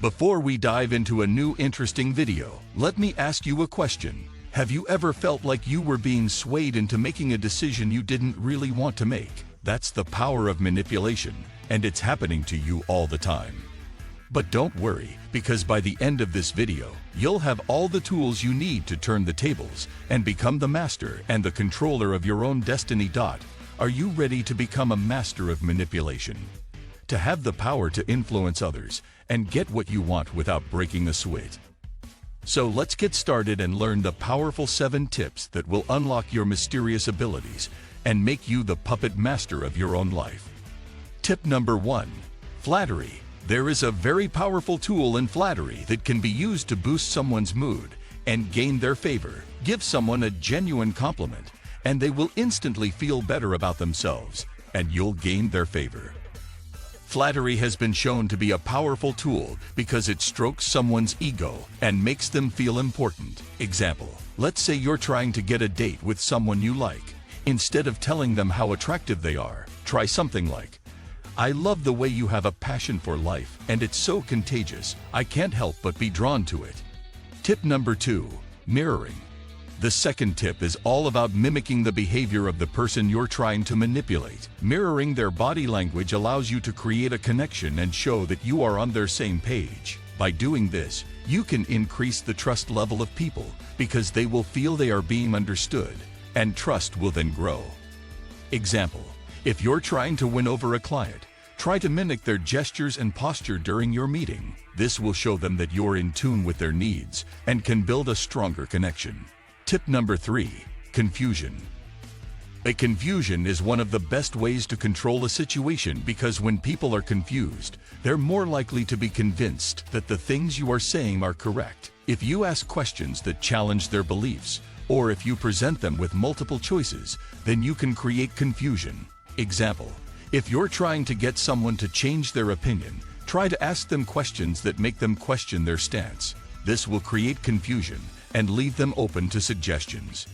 Before we dive into a new interesting video, let me ask you a question. Have you ever felt like you were being swayed into making a decision you didn't really want to make? That's the power of manipulation, and it's happening to you all the time. But don't worry, because by the end of this video, you'll have all the tools you need to turn the tables and become the master and the controller of your own destiny. Are you ready to become a master of manipulation? To have the power to influence others and get what you want without breaking a sweat? So let's get started and learn the powerful 7 tips that will unlock your mysterious abilities and make you the puppet master of your own life. Tip number 1. Flattery. There is a very powerful tool in flattery that can be used to boost someone's mood and gain their favor. Give someone a genuine compliment, and they will instantly feel better about themselves, and you'll gain their favor. Flattery has been shown to be a powerful tool because it strokes someone's ego and makes them feel important. Example, let's say you're trying to get a date with someone you like. Instead of telling them how attractive they are, try something like, "I love the way you have a passion for life, and it's so contagious, I can't help but be drawn to it." Tip number 2. Mirroring. The second tip is all about mimicking the behavior of the person you're trying to manipulate. Mirroring their body language allows you to create a connection and show that you are on their same page. By doing this, you can increase the trust level of people because they will feel they are being understood, and trust will then grow. Example, if you're trying to win over a client, try to mimic their gestures and posture during your meeting. This will show them that you're in tune with their needs and can build a stronger connection. Tip number 3. Confusion. A confusion is one of the best ways to control a situation because when people are confused, they're more likely to be convinced that the things you are saying are correct. If you ask questions that challenge their beliefs, or if you present them with multiple choices, then you can create confusion. Example, if you're trying to get someone to change their opinion, try to ask them questions that make them question their stance. This will create confusion and leave them open to suggestions.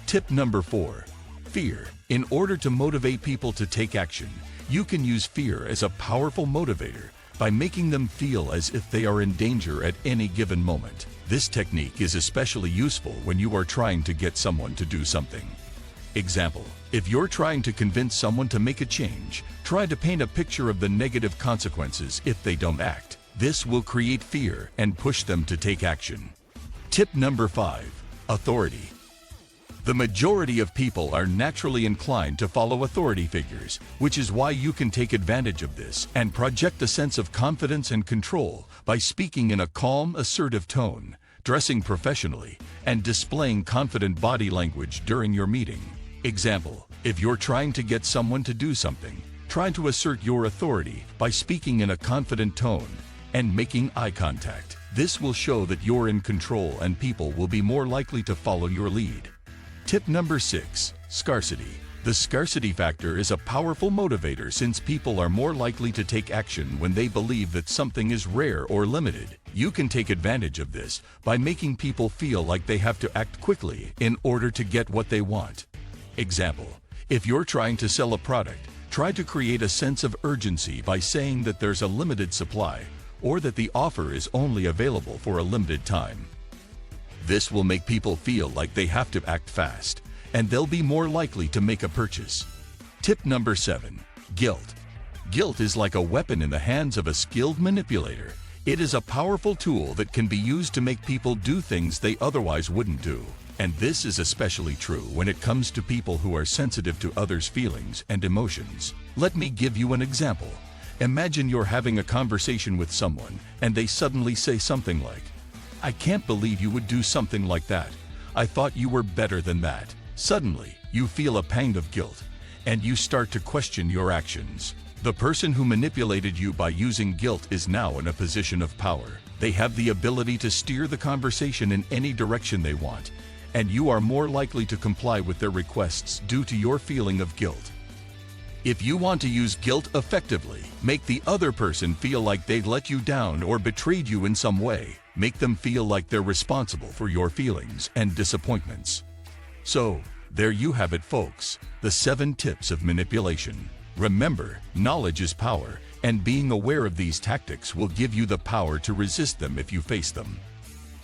Tip number 4. Fear. In order to motivate people to take action, you can use fear as a powerful motivator by making them feel as if they are in danger at any given moment. This technique is especially useful when you are trying to get someone to do something. Example, if you're trying to convince someone to make a change, try to paint a picture of the negative consequences if they don't act. This will create fear and push them to take action. Tip number 5. Authority. The majority of people are naturally inclined to follow authority figures, which is why you can take advantage of this and project a sense of confidence and control by speaking in a calm, assertive tone, dressing professionally, and displaying confident body language during your meeting. Example, if you're trying to get someone to do something, try to assert your authority by speaking in a confident tone and making eye contact. This will show that you're in control and people will be more likely to follow your lead. Tip number 6. Scarcity. The scarcity factor is a powerful motivator since people are more likely to take action when they believe that something is rare or limited. You can take advantage of this by making people feel like they have to act quickly in order to get what they want. Example, if you're trying to sell a product, try to create a sense of urgency by saying that there's a limited supply or that the offer is only available for a limited time. This will make people feel like they have to act fast, and they'll be more likely to make a purchase. Tip number 7. Guilt. Guilt is like a weapon in the hands of a skilled manipulator. It is a powerful tool that can be used to make people do things they otherwise wouldn't do. And this is especially true when it comes to people who are sensitive to others' feelings and emotions. Let me give you an example. Imagine you're having a conversation with someone and they suddenly say something like, "I can't believe you would do something like that. I thought you were better than that." Suddenly, you feel a pang of guilt and you start to question your actions. The person who manipulated you by using guilt is now in a position of power. They have the ability to steer the conversation in any direction they want, and you are more likely to comply with their requests due to your feeling of guilt. If you want to use guilt effectively, make the other person feel like they let you down or betrayed you in some way. Make them feel like they're responsible for your feelings and disappointments. So, there you have it, folks, the 7 tips of manipulation. Remember, knowledge is power, and being aware of these tactics will give you the power to resist them if you face them.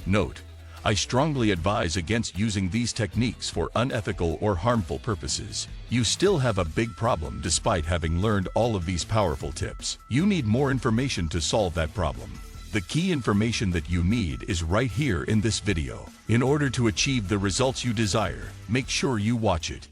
Note: I strongly advise against using these techniques for unethical or harmful purposes. You still have a big problem despite having learned all of these powerful tips. You need more information to solve that problem. The key information that you need is right here in this video. In order to achieve the results you desire, make sure you watch it.